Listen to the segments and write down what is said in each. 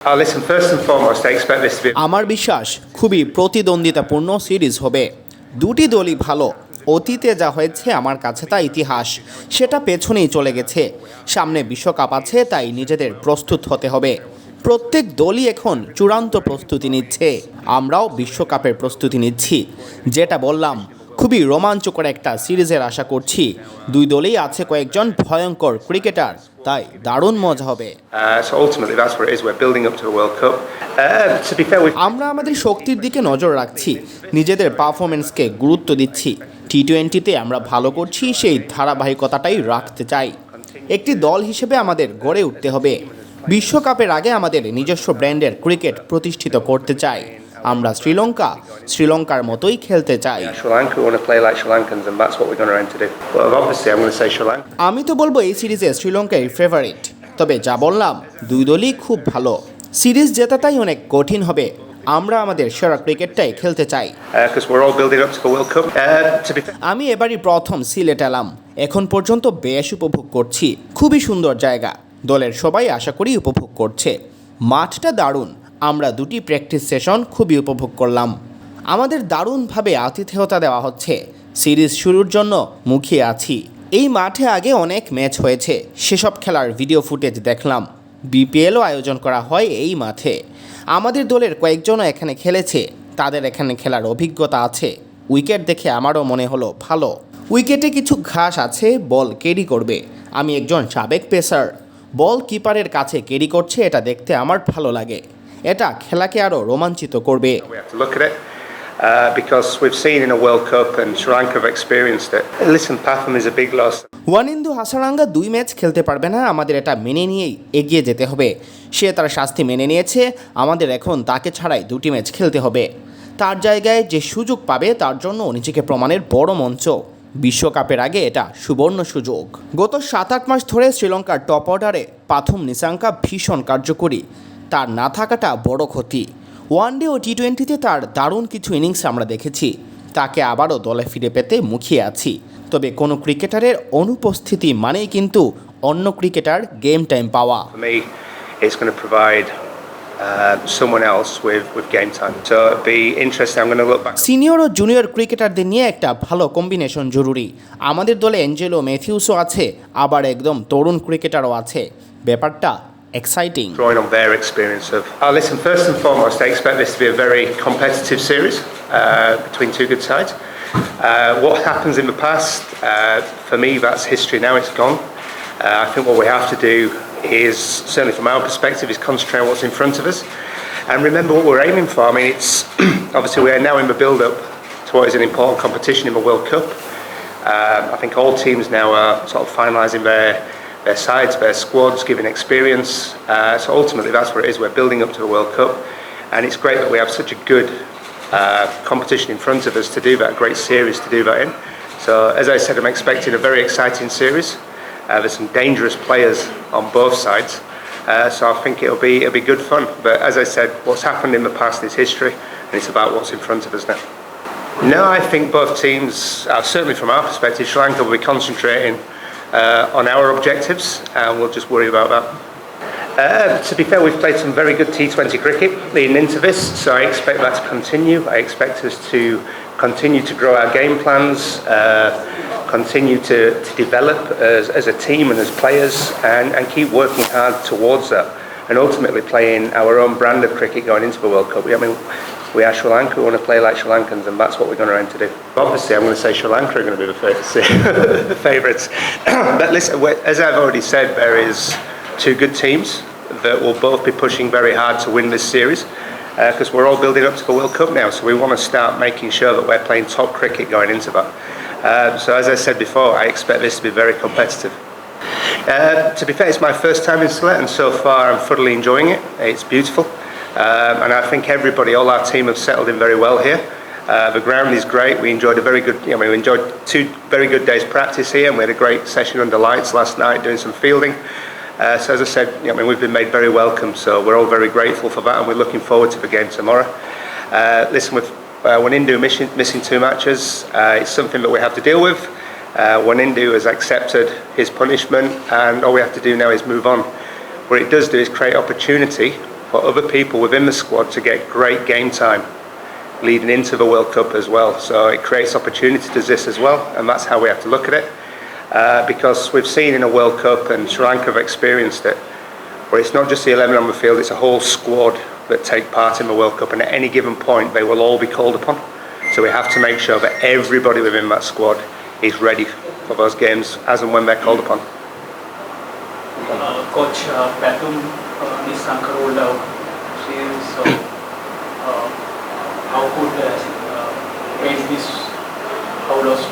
Listen, first and foremost, I expect this to be. আমার বিশ্বাস খুবই প্রতিদ্বন্দ্বিতাপূর্ণ সিরিজ হবে। দুটি দলই ভালো। অতীতে যা হয়েছে আমার কাছে তা ইতিহাস, সেটা পেছনেই চলে গেছে। সামনে বিশ্বকাপ আছে, তাই নিজেদের প্রস্তুত হতে হবে। প্রত্যেক দলই এখন চূড়ান্ত প্রস্তুতি নিচ্ছে, আমরাও বিশ্বকাপের প্রস্তুতি নিচ্ছি। যেটা বললাম, খুবই রোমাঞ্চকর একটা সিরিজের আশা করছি। দুই দলেই আছে কয়েকজন ভয়ঙ্কর ক্রিকেটার, তাই দারুণ মজা হবে। So ultimately, that's what it is. We're building up to the World Cup. To be fair, আমরা আমাদের শক্তির দিকে নজর রাখছি, নিজেদের পারফরমেন্সকে গুরুত্ব দিচ্ছি। টি-20তে আমরা ভালো করছি, সেই ধারাবাহিকতাটাই রাখতে চাই। একটি দল হিসেবে আমাদের গড়ে উঠতে হবে। বিশ্বকাপের আগে আমাদের নিজস্ব ব্র্যান্ডের ক্রিকেট প্রতিষ্ঠিত করতে চাই। আমরা শ্রীলঙ্কার মতোই খেলতে চাই। Sri Lanka want to play like Sri Lankans, and that's what we're going to aim to do. But obviously, I'm going to say Sri Lanka. আমি তো বলবো এই সিরিজে শ্রীলঙ্কাই ফেভারিট। তবে যা বললাম, দুই দলই খুব ভালো। সিরিজ জেতাটাই অনেক কঠিন হবে। আমরা আমাদের সেরা ক্রিকেটটাই খেলতে চাই। Because we're all building up to the World Cup. To be fair. আমি এবারই প্রথম সিলেট এলাম। এখন পর্যন্ত বেশ উপভোগ করছি। খুবই সুন্দর জায়গা। দলের সবাই আশা করি উপভোগ করছে। মাঠটা দারুণ। আমরা দুটি প্র্যাকটিস সেশন খুবই উপভোগ করলাম। আমাদের দারুণভাবে আতিথেয়তা দেওয়া হচ্ছে। সিরিজ শুরুর জন্য মুখিয়ে আছি। এই মাঠে আগে অনেক ম্যাচ হয়েছে, সেসব খেলার ভিডিও ফুটেজ দেখলাম। বিপিএলও আয়োজন করা হয় এই মাঠে। আমাদের দলের কয়েকজনও এখানে খেলেছে, তাদের এখানে খেলার অভিজ্ঞতা আছে। উইকেট দেখে আমারও মনে হলো ভালো। উইকেটে কিছু ঘাস আছে, বল ক্যারি করবে। আমি একজন সাবেক পেসার, বল কিপারের কাছে ক্যারি করছে, এটা দেখতে আমার ভালো লাগে। এটা খেলাকে আরও রোমাঞ্চিত করবে। We have to look at it because we've seen in a World Cup and Sri Lanka have experienced it. Listen, Pathum is a big loss. Wanindu Hasaranga 2 match খেলতে পারবে না, আমাদের এটা মেনে নিয়েই এগিয়ে যেতে হবে। সে তার শাস্তি মেনে নিয়েছে, আমাদের এখন তাকে ছাড়াই 2টি ম্যাচ খেলতে হবে। তার জায়গায় যে সুযোগ পাবে, তার জন্য নিজেকে প্রমাণের বড় মঞ্চ। বিশ্বকাপের আগে এটা সুবর্ণ সুযোগ। গত 7-8 মাস ধরে শ্রীলঙ্কার টপ অর্ডারে পাথুম নিসাঙ্কা ভীষণ কার্যকরী। তার না থাকাটা বড় ক্ষতি। ওয়ানডে ও টি-20তে তার দারুণ কিছু ইনিংস আমরা দেখেছি। তাকে আবারও দলে ফিরে পেতে মুখিয়ে আছি। তবে কোনো ক্রিকেটারের অনুপস্থিতি মানেই কিন্তু অন্য ক্রিকেটার গেম টাইম পাওয়া। For me, it's going to provide someone else with game time. So it'll be interesting. I'm going to look back. Senior ও জুনিয়র ক্রিকেটারদের নিয়ে একটা ভালো কম্বিনেশন জরুরি। আমাদের দলে 𝐁𝐃𝐂𝐫𝐢𝐧𝐝 আছে, আবার একদম তরুণ ক্রিকেটারও আছে। ব্যাপারটা exciting. Drawing on their experience of. Listen, first and foremost, I expect this to be a very competitive series between two good sides. What happens in the past, for me, that's history now. It's gone. I think what we have to do is, certainly from our perspective, is concentrate on what's in front of us and remember what we're aiming for. I mean, it's obviously we are now in the build-up to what is an important competition in the World Cup. I think all teams now are sort of finalising their sides, their squads, giving experience. So ultimately, that's what it is. We're building up to the World Cup, and it's great that we have such a good competition in front of us to do that, a great series to do that in. So, as I said, I'm expecting a very exciting series. There's some dangerous players on both sides, so I think it'll be good fun. But as I said, what's happened in the past is history, and it's about what's in front of us now. No, I think both teams, certainly from our perspective, Sri Lanka will be concentrating on our objectives, and we'll just worry about that. To be fair, we've played some very good T20 cricket leading into this, so I expect that to continue. I expect us to continue to grow our game plans, continue to develop as a team and as players, and keep working hard towards that, and ultimately playing our own brand of cricket going into the World Cup. I mean, we are Sri Lanka, we want to play like Sri Lankans, and that's what we're going to aim to do. Obviously, I'm going to say Sri Lanka are going to be the favourites. But listen, as I've already said, there is two good teams that will both be pushing very hard to win this series, because we're all building up to the World Cup now, so we want to start making sure that we're playing top cricket going into that. So as I said before, I expect this to be very competitive. To be fair, it's my first time in Sylhet, and so far I'm thoroughly enjoying it. It's beautiful, and I think everybody, all our team have settled in very well here. The ground is great. We enjoyed we enjoyed 2 very good days practice here, and we had a great session under lights last night doing some fielding. So as I said, we've been made very welcome, so we're all very grateful for that, and we're looking forward to the game tomorrow. Listen, with Wanindu missing 2 matches, it's something that we have to deal with. Wanindu has accepted his punishment, and all we have to do now is move on. What it does do is create opportunity for other people within the squad to get great game time leading into the World Cup as well. So it creates opportunity to this as well, and that's how we have to look at it. Because we've seen in a World Cup, and Sri Lanka have experienced it, where it's not just the 11 on the field, it's a whole squad that take part in the World Cup, and at any given point they will all be called upon. So we have to make sure that everybody within that squad is ready for those games as and when they're called upon. Coach Pathum Nissanka rolled out. So how could raise this? How lost?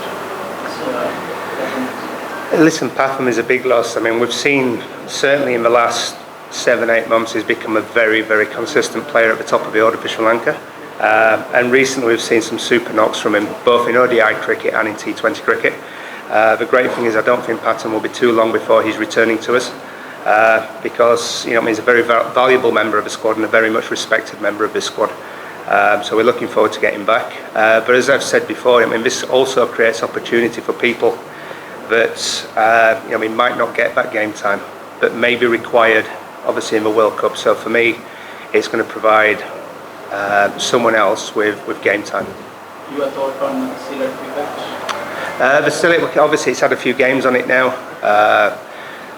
Listen, Pathum is a big loss. I mean, we've seen certainly in the last 7-8 months he's become a very, very consistent player at the top of the order for Sri Lanka. And recently we've seen some super knocks from him, both in ODI cricket and in T20 cricket. The great thing is I don't think Pathum will be too long before he's returning to us, because he's a very valuable member of the squad and a very much respected member of this squad. So we're looking forward to getting back. But as I've said before, this also creates opportunity for people that might not get that game time, but may be required, obviously, in the World Cup. So for me, it's going to provide someone else with game time. Your thought on Silverwood? The Silverwood, obviously, it's had a few games on it now.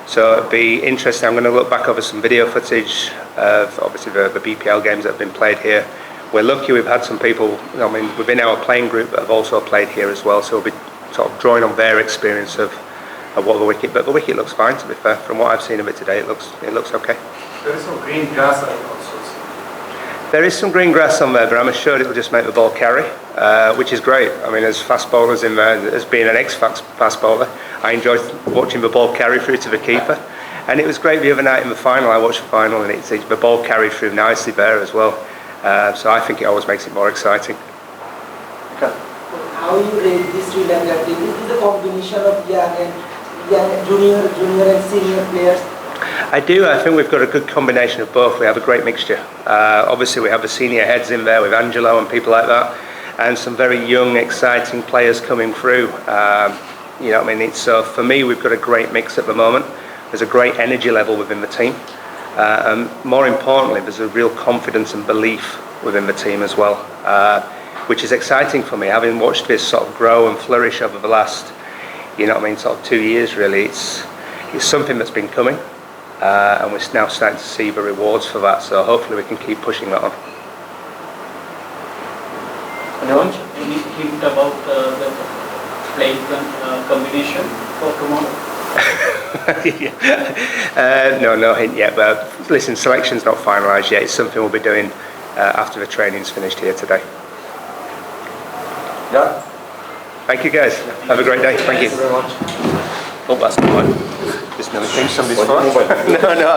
So it'll be interesting. I'm going to look back over some video footage of obviously the BPL games that have been played here. We're lucky we've had some people, within our playing group that have also played here as well. So we'll be sort of drawing on their experience of what the wicket. But the wicket looks fine, to be fair. From what I've seen of it today, it looks okay. There is some green grass also. There is some green grass on there, but I'm assured it will just make the ball carry, which is great. I mean, as fast bowlers in there, as being an ex-fast bowler, I enjoyed watching the ball carry through to the keeper. And it was great the other night in the final. I watched the final, and the ball carried through nicely there as well. So I think it always makes it more exciting. How you rate this Sri Lanka team? Is it a combination of young junior and senior players? I do. I think we've got a good combination of both. We have a great mixture. Obviously, we have the senior heads in there with Angelo and people like that, and some very young, exciting players coming through. So for me, we've got a great mix at the moment. There's a great energy level within the team. And more importantly, there's a real confidence and belief within the team as well, which is exciting for me. Having watched this sort of grow and flourish over the last, sort of 2 years really, it's something that's been coming, and we're now starting to see the rewards for that. So hopefully we can keep pushing that on. Coach, any hint about the playing combination for tomorrow? No hint yet, but listen, selection's not finalised yet. It's something we'll be doing after the training's finished here today. Yeah. Thank you guys. Have a great day. Thank you. Thank you very much. Oh, that's not one. This nearly came somebody's phone. No.